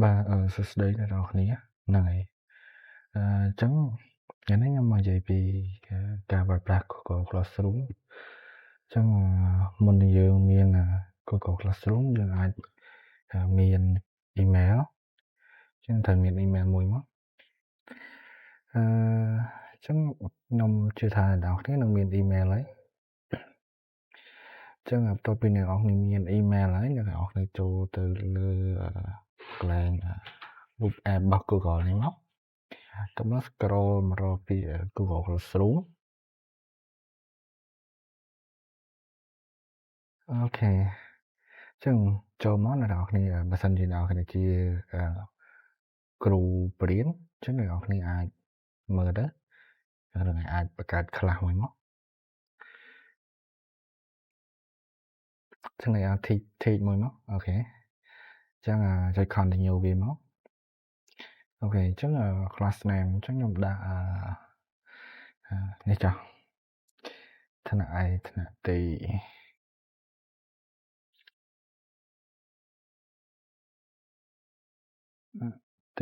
Vàសួស្តីអ្នកនរគ្នាហ្នឹងហើយអញ្ចឹងថ្ងៃនេះខ្ញុំមកនិយាយពីការប្រើប្រាស់ Google Classroom អញ្ចឹងមុននឹងយើងមាន Google Classroom យើងអាចមាន email អញ្ចឹងត្រូវមាន email មួយមកអញ្ចឹងខ្ញុំជឿថាអ្នកនរគ្នានឹងមាន email ហើយអញ្ចឹងបន្ទាប់ពីអ្នកនរគ្នាមាន email ហើយអ្នកនរគ្នាចូលទៅលើកន្លែង web app របស់ Google នេះមកតើមក scroll មករកពី Google Classroom អូខេអញ្ចឹងចូលមកអ្នកនរគ្នាបើសិនជាអ្នកនរគ្នាជាគ្រូបរៀនអញ្ចឹងអ្នកនរគ្នាអាចមើលទៅឬអាចបង្កើត class មួយមកអញ្ចឹងអ្នកធីកមួយមកអូខេអញ្ចឹងចុច continue វាមកអូខេអញ្ចឹង class name អញ្ចឹងខ្ញុំដាក់នេះចុះថ្នាក់ឯថ្នាក់ទី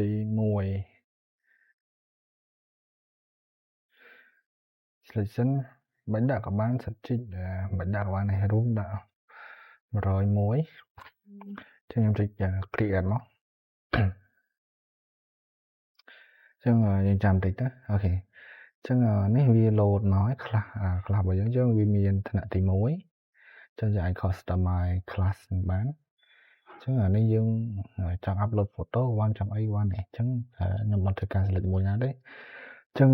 1 selection មិនដាក់ក៏បានសិតជីកមិនដាក់ក៏បាននេះរួមដាក់101ចឹងខ្ញុំចុច create មកចឹងយើងចាំតិចទៅអូខេចឹងនេះវា load មកហើយខ្លះរបស់យើងវាមានថ្នាក់ទី1ចឹងយើងអាច customize class បានចឹងនេះយើងចង់ upload photo បានចង់អីបាននេះចឹងខ្ញុំមិនធ្វើការ select មួយណាទេចឹង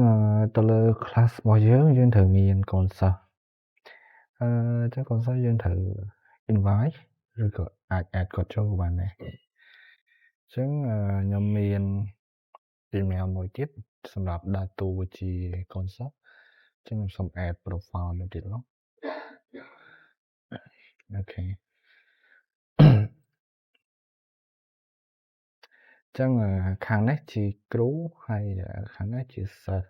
ទៅលើ class របស់យើងត្រូវមានកូនសិស្សចឹងកូនសិស្សយើងត្រូវ invite ឬក៏អាច add គាត់ចូលបានដែរចឹងខ្ញុំមាន email មួយទៀតសម្រាប់ដើរតួជាកូនសិស្សចឹងខ្ញុំសូម add profile មួយទៀតមកអូខេចឹងខាងនេះជាគ្រូហើយខាងនេះជាសិស្ស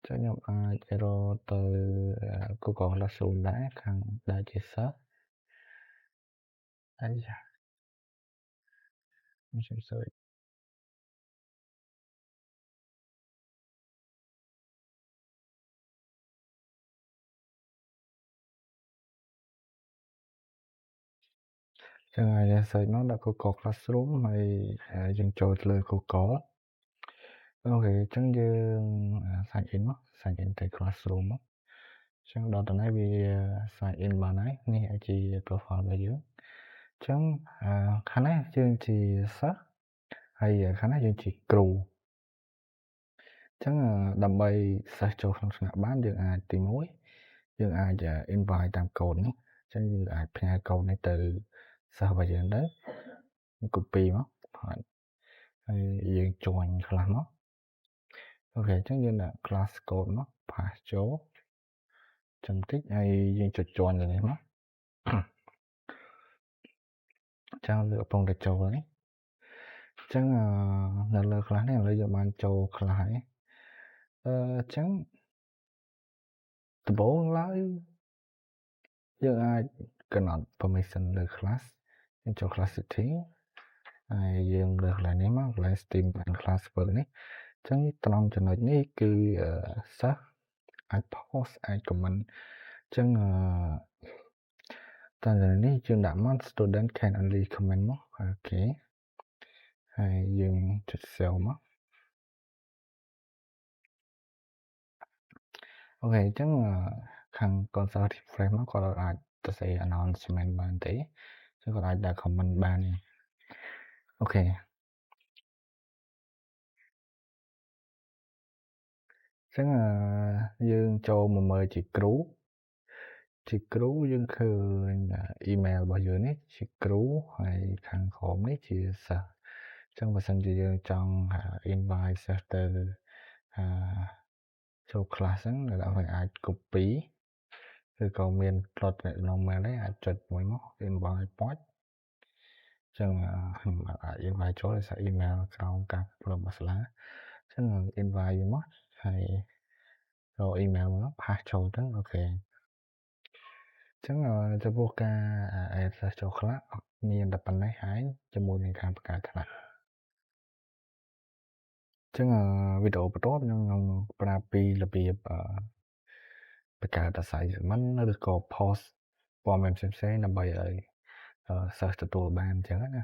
ចឹងខ្ញុំអាចរកទៅ Google Classroom ដែរខាងដែលជាសិស្សហើយខ្ញុំ search ចឹងហើយ search មកដាក់ Google Classroom ហើយយើងចូលទៅលើ Google អូខេអញ្ចឹងយើង sign in មក sign in ទៅ Classroom មកអញ្ចឹងដល់តនេះវា sign in បានហើយនេះជា profile របស់យើងអញ្ចឹងខាងនេះយើងជាសិស្សហើយខាងនេះយើងជាគ្រូអញ្ចឹងដើម្បីសិស្សចូលក្នុងថ្នាក់បានយើងអាចទី1យើងអាច invite តាមកូដនេះអញ្ចឹងយើងអាចផ្ញើកូដនេះទៅសិស្សរបស់យើងទៅ copy មកហើយយើង join class មកអូខេអញ្ចឹងយើងដាក់ class code មក pass ចូលចាំតិចហើយយើងចុច join ទៅនេះមកចាំលើកំពុងតែចូលនេះអញ្ចឹងនៅលើ class នេះឥឡូវយើងបានចូល class ហើយអញ្ចឹងដំបូងឡើយយើងអាចកំណត់ permission លើ class យើងចូល class setting ហើយយើងលើកកន្លែងនេះមកកន្លែង steam class work នេះអញ្ចឹងត្រង់ចំណុចនេះគឺសិស្សអាច post អាច comment អញ្ចឹងតើនេះយើងដាក់មក student can only comment មកអូខេហើយយើងចុច save មកអូខេអញ្ចឹងខាង console refresh មកគាត់អាចទៅសេ announcement បានទេអញ្ចឹងគាត់អាចដាក់ comment បានអូខេអញ្ចឹងយើងចូលមកមើលជាគ្រូយើងឃើញ email របស់យើងនេះជាគ្រូហើយខាងក្រោមនេះជាសិស្សអញ្ចឹងបើសិនជាយើងចង់ invite សិស្សទៅចូល class ហ្នឹងអ្នកនរអាច copy ឬក៏មាន plot នៅក្នុង mail នេះអាចចុចមួយមក invite pod អញ្ចឹងខ្ញុំអាច invite ចូលដោយសារ email ក្រោមការគ្រប់គ្រងរបស់សាលាអញ្ចឹង invite វាមកហើយរក email មក pass ចូលទៅអូខេអញ្ចឹងចំពោះការ add សិស្សចូល class មានតែប៉ុណ្ណេះហើយជាមួយនឹងការបង្កើតថ្នាក់ ចឹងវីដេអូបន្ទាប់ខ្ញុំនឹងប្រាប់ពីរបៀបបង្កើត assignment ឬក៏ post ព័ត៌មានផ្សេងៗដើម្បីឲ្យសិស្សទទួលបានអញ្ចឹងណា